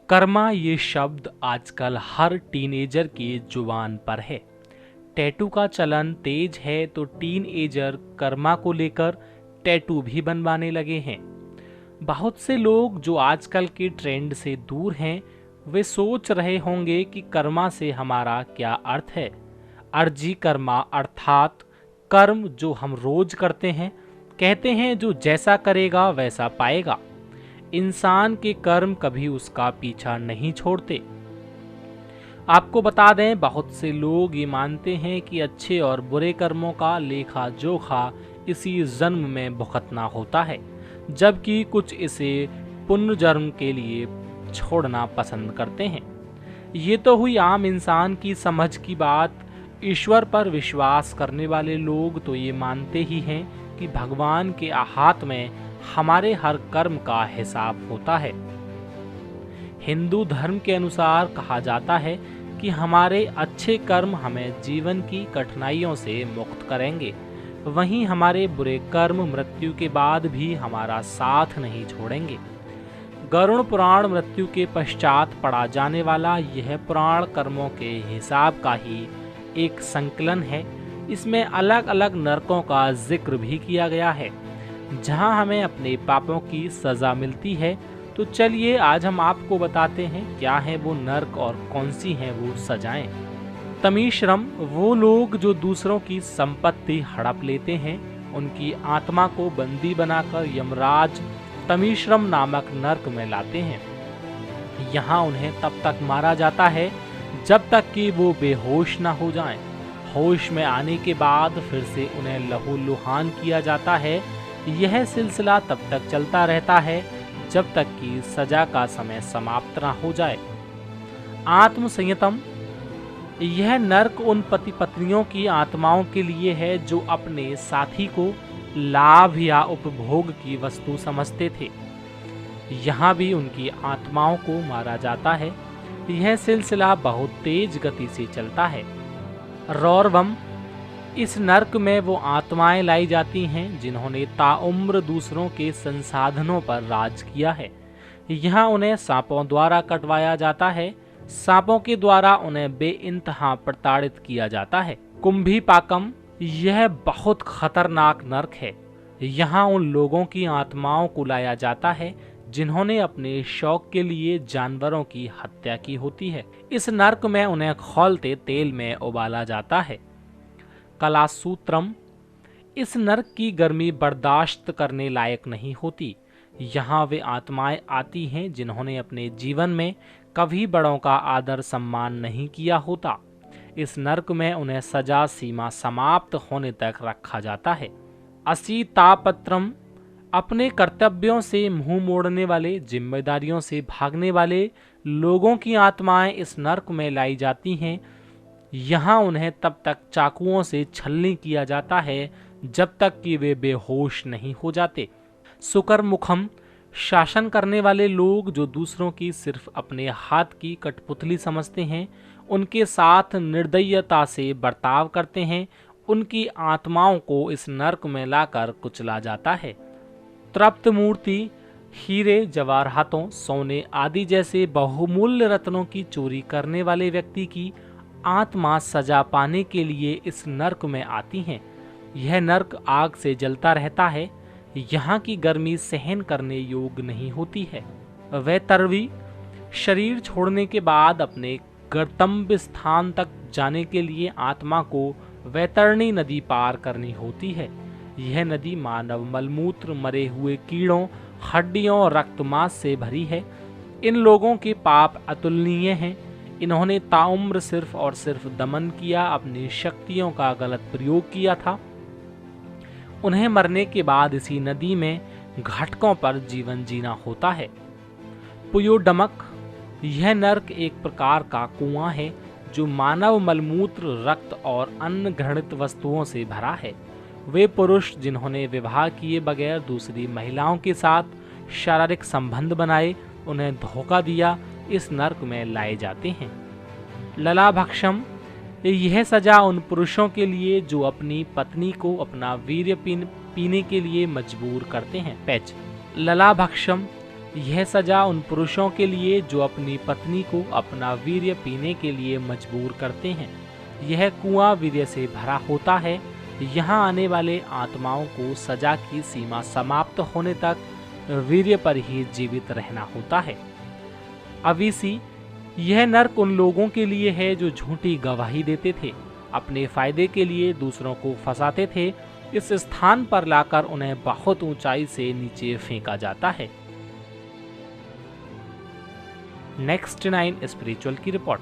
कर्मा ये शब्द आजकल हर टीनेजर की जुबान पर है। टैटू का चलन तेज है तो टीनएजर कर्मा को लेकर टैटू भी बनवाने लगे हैं। बहुत से लोग जो आजकल के ट्रेंड से दूर हैं वे सोच रहे होंगे कि कर्मा से हमारा क्या अर्थ है। अर्जी कर्मा अर्थात कर्म जो हम रोज करते हैं। कहते हैं जो जैसा करेगा वैसा पाएगा। इंसान के कर्म कभी उसका पीछा नहीं छोड़ते। आपको बता दें, बहुत से लोग ये मानते हैं कि अच्छे और बुरे कर्मों का लेखा जोखा इसी जन्म में भुगतना होता है, जबकि कुछ इसे पुनर्जन्म के लिए छोड़ना पसंद करते हैं। ये तो हुई आम इंसान की समझ की बात। ईश्वर पर विश्वास करने वाले लोग तो ये मानते ही हैं कि भगवान के हाथ में हमारे हर कर्म का हिसाब होता है। हिंदू धर्म के अनुसार कहा जाता है कि हमारे अच्छे कर्म हमें जीवन की कठिनाइयों से मुक्त करेंगे, वहीं हमारे बुरे कर्म मृत्यु के बाद भी हमारा साथ नहीं छोड़ेंगे। गरुड़ पुराण मृत्यु के पश्चात पढ़ा जाने वाला यह पुराण कर्मों के हिसाब का ही एक संकलन है। इसमें अलग अलग नरकों का जिक्र भी किया गया है, जहां हमें अपने पापों की सजा मिलती है। तो चलिए आज हम आपको बताते हैं क्या है वो नर्क और कौन सी हैं वो सजाएं। तमीश्रम वो लोग जो दूसरों की संपत्ति हड़प लेते हैं, उनकी आत्मा को बंदी बनाकर यमराज तमीश्रम नामक नर्क में लाते हैं। यहाँ उन्हें तब तक मारा जाता है जब तक कि वो बेहोश न हो जाएं। होश में आने के बाद फिर से उन्हें लहूलुहान किया जाता है। यह सिलसिला तब तक चलता रहता है जब तक कि सजा का समय समाप्त न हो जाए। आत्म संयतम यह नर्क उन पति पत्नियों की आत्माओं के लिए है जो अपने साथी को लाभ या उपभोग की वस्तु समझते थे। यहाँ भी उनकी आत्माओं को मारा जाता है। यह सिलसिला बहुत तेज गति से चलता है। रौरवम इस नर्क में वो आत्माएं लाई जाती हैं जिन्होंने ताउम्र दूसरों के संसाधनों पर राज किया है। यहाँ उन्हें सांपों द्वारा कटवाया जाता है। सांपों के द्वारा उन्हें बेइंतहा प्रताड़ित किया जाता है। कुंभी पाकम यह बहुत खतरनाक नर्क है। यहाँ उन लोगों की आत्माओं को लाया जाता है जिन्होंने अपने शौक के लिए जानवरों की हत्या की होती है। इस नर्क में उन्हें खौलते तेल में उबाला जाता है। कलासूत्रम इस नर्क की गर्मी बर्दाश्त करने लायक नहीं होती। यहाँ वे आत्माएं आती हैं जिन्होंने अपने जीवन में कभी बड़ों का आदर सम्मान नहीं किया होता। इस नर्क में उन्हें सजा सीमा समाप्त होने तक रखा जाता है। असीतापत्रम अपने कर्तव्यों से मुंह मोड़ने वाले, जिम्मेदारियों से भागने वाले लोगों की आत्माएं इस नर्क में लाई जाती हैं। यहाँ उन्हें तब तक चाकुओं से छलनी किया जाता है जब तक कि वे बेहोश नहीं हो जाते। सुकरमुखम शासन करने वाले लोग जो दूसरों की सिर्फ अपने हाथ की कठपुतली समझते हैं, उनके साथ निर्दयता से बर्ताव करते हैं। उनकी आत्माओं को इस नर्क में लाकर कुचला जाता है। तृप्त मूर्ति हीरे, जवाहरातों, सोने आदि जैसे बहुमूल्य रत्नों की चोरी करने वाले व्यक्ति की आत्मा सजा पाने के लिए इस नर्क में आती हैं। यह नर्क आग से जलता रहता है। यहाँ की गर्मी सहन करने योग्य नहीं होती है। वैतरवी शरीर छोड़ने के बाद अपने गंतव्य स्थान तक जाने के लिए आत्मा को वैतरणी नदी पार करनी होती है। यह नदी मानव मलमूत्र, मरे हुए कीड़ों, हड्डियों और रक्तमांस से भरी है। इन लोगों के पाप अतुलनीय हैं। इन्होंने ताउम्र सिर्फ और सिर्फ दमन किया, अपनी शक्तियों का गलत प्रयोग किया था। उन्हें मरने के बाद इसी नदी में घटकों पर जीवन जीना होता है। पुयोडमक यह नर्क एक प्रकार का कुआं है जो मानव मलमूत्र, रक्त और अन्य घृणित वस्तुओं से भरा है। वे पुरुष जिन्होंने विवाह किए बगैर दूसरी महिलाओं के साथ शारीरिक संबंध बनाए, उन्हें धोखा दिया, इस नर्क में लाए जाते हैं। ललाभक्षम यह सजा उन पुरुषों के लिए जो अपनी पत्नी को अपना वीर्य पीने के लिए मजबूर करते हैं। पैच ललाभक्षम यह सजा उन पुरुषों के लिए जो अपनी पत्नी को अपना वीर्य पीने के लिए मजबूर करते हैं। यह कुआं वीर्य से भरा होता है। यहाँ आने वाले आत्माओं को सजा की सीमा समाप्त होने तक वीर्य पर ही जीवित रहना होता है। अवीसी, यह नर्क उन लोगों के लिए है जो झूठी गवाही देते थे, अपने फायदे के लिए दूसरों को फंसाते थे। इस स्थान पर लाकर उन्हें बहुत ऊंचाई से नीचे फेंका जाता है। नेक्स्ट 9 स्पिरिचुअल की रिपोर्ट।